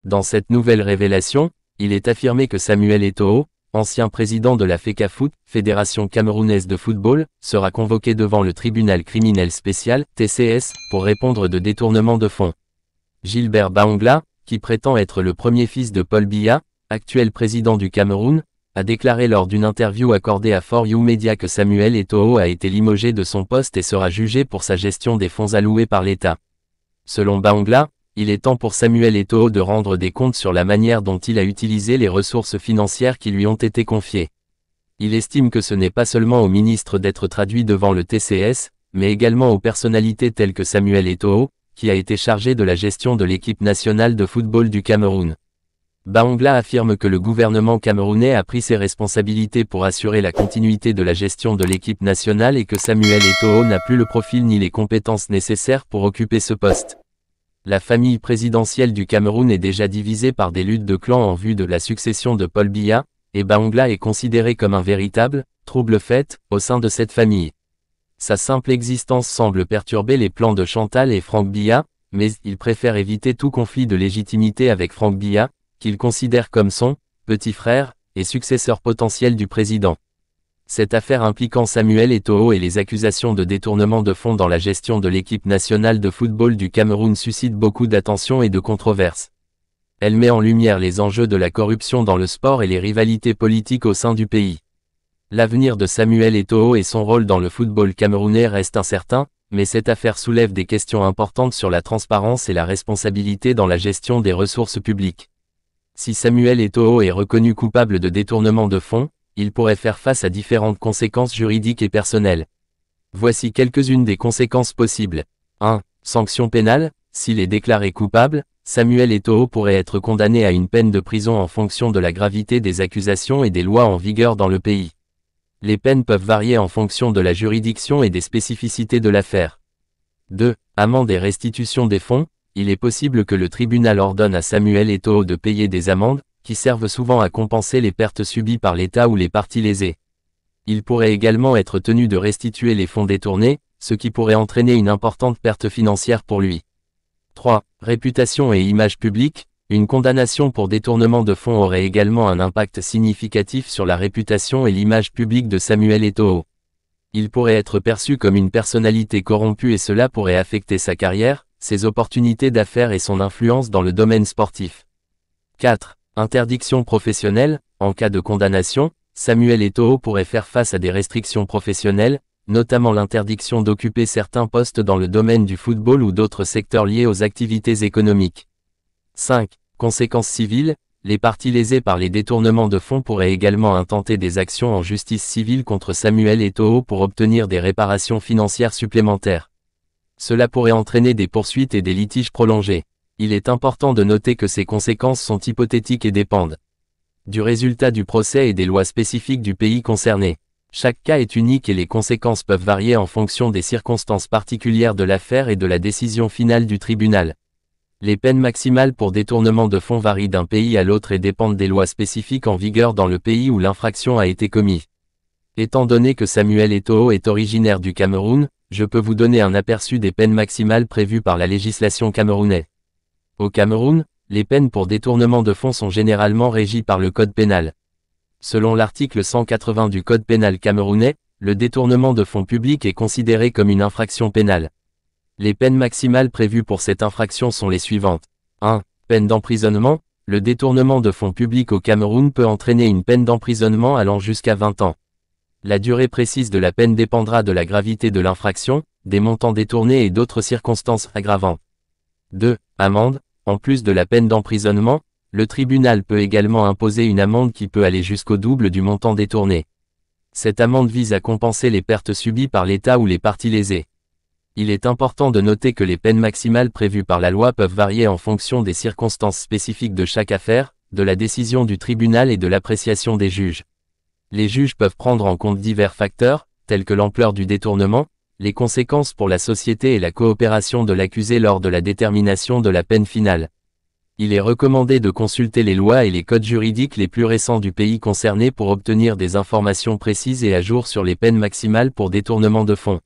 Dans cette nouvelle révélation, il est affirmé que Samuel Eto'o, ancien président de la FECAFOOT, Fédération camerounaise de football, sera convoqué devant le tribunal criminel spécial, TCS, pour répondre de détournement de fonds. Gilbert Baongla, qui prétend être le premier fils de Paul Biya, actuel président du Cameroun, a déclaré lors d'une interview accordée à For You Media que Samuel Eto'o a été limogé de son poste et sera jugé pour sa gestion des fonds alloués par l'État. Selon Baongla, il est temps pour Samuel Eto'o de rendre des comptes sur la manière dont il a utilisé les ressources financières qui lui ont été confiées. Il estime que ce n'est pas seulement au ministre d'être traduit devant le TCS, mais également aux personnalités telles que Samuel Eto'o, qui a été chargé de la gestion de l'équipe nationale de football du Cameroun. Baongla affirme que le gouvernement camerounais a pris ses responsabilités pour assurer la continuité de la gestion de l'équipe nationale et que Samuel Eto'o n'a plus le profil ni les compétences nécessaires pour occuper ce poste. La famille présidentielle du Cameroun est déjà divisée par des luttes de clans en vue de la succession de Paul Biya, et Baongla est considéré comme un véritable trouble fait au sein de cette famille. Sa simple existence semble perturber les plans de Chantal et Franck Biya, mais il préfère éviter tout conflit de légitimité avec Franck Biya, qu'il considère comme son petit frère et successeur potentiel du président. Cette affaire impliquant Samuel Eto'o et les accusations de détournement de fonds dans la gestion de l'équipe nationale de football du Cameroun suscite beaucoup d'attention et de controverses. Elle met en lumière les enjeux de la corruption dans le sport et les rivalités politiques au sein du pays. L'avenir de Samuel Eto'o et son rôle dans le football camerounais reste incertain, mais cette affaire soulève des questions importantes sur la transparence et la responsabilité dans la gestion des ressources publiques. Si Samuel Eto'o est reconnu coupable de détournement de fonds, il pourrait faire face à différentes conséquences juridiques et personnelles. Voici quelques-unes des conséquences possibles. 1. Sanction pénale. S'il est déclaré coupable, Samuel Eto'o pourrait être condamné à une peine de prison en fonction de la gravité des accusations et des lois en vigueur dans le pays. Les peines peuvent varier en fonction de la juridiction et des spécificités de l'affaire. 2. Amende et restitution des fonds. Il est possible que le tribunal ordonne à Samuel Eto'o de payer des amendes, qui servent souvent à compenser les pertes subies par l'État ou les parties lésées. Il pourrait également être tenu de restituer les fonds détournés, ce qui pourrait entraîner une importante perte financière pour lui. 3. Réputation et image publique. Une condamnation pour détournement de fonds aurait également un impact significatif sur la réputation et l'image publique de Samuel Eto'o. Il pourrait être perçu comme une personnalité corrompue et cela pourrait affecter sa carrière, ses opportunités d'affaires et son influence dans le domaine sportif. 4. Interdiction professionnelle. En cas de condamnation, Samuel Eto'o pourrait faire face à des restrictions professionnelles, notamment l'interdiction d'occuper certains postes dans le domaine du football ou d'autres secteurs liés aux activités économiques. 5. Conséquences civiles. Les parties lésées par les détournements de fonds pourraient également intenter des actions en justice civile contre Samuel Eto'o pour obtenir des réparations financières supplémentaires. Cela pourrait entraîner des poursuites et des litiges prolongés. Il est important de noter que ces conséquences sont hypothétiques et dépendent du résultat du procès et des lois spécifiques du pays concerné. Chaque cas est unique et les conséquences peuvent varier en fonction des circonstances particulières de l'affaire et de la décision finale du tribunal. Les peines maximales pour détournement de fonds varient d'un pays à l'autre et dépendent des lois spécifiques en vigueur dans le pays où l'infraction a été commise. Étant donné que Samuel Eto'o est originaire du Cameroun, je peux vous donner un aperçu des peines maximales prévues par la législation camerounaise. Au Cameroun, les peines pour détournement de fonds sont généralement régies par le code pénal. Selon l'article 180 du code pénal camerounais, le détournement de fonds publics est considéré comme une infraction pénale. Les peines maximales prévues pour cette infraction sont les suivantes. 1. Peine d'emprisonnement. Le détournement de fonds publics au Cameroun peut entraîner une peine d'emprisonnement allant jusqu'à 20 ans. La durée précise de la peine dépendra de la gravité de l'infraction, des montants détournés et d'autres circonstances aggravantes. 2. Amende. En plus de la peine d'emprisonnement, le tribunal peut également imposer une amende qui peut aller jusqu'au double du montant détourné. Cette amende vise à compenser les pertes subies par l'État ou les parties lésées. Il est important de noter que les peines maximales prévues par la loi peuvent varier en fonction des circonstances spécifiques de chaque affaire, de la décision du tribunal et de l'appréciation des juges. Les juges peuvent prendre en compte divers facteurs, tels que l'ampleur du détournement, les conséquences pour la société et la coopération de l'accusé lors de la détermination de la peine finale. Il est recommandé de consulter les lois et les codes juridiques les plus récents du pays concerné pour obtenir des informations précises et à jour sur les peines maximales pour détournement de fonds.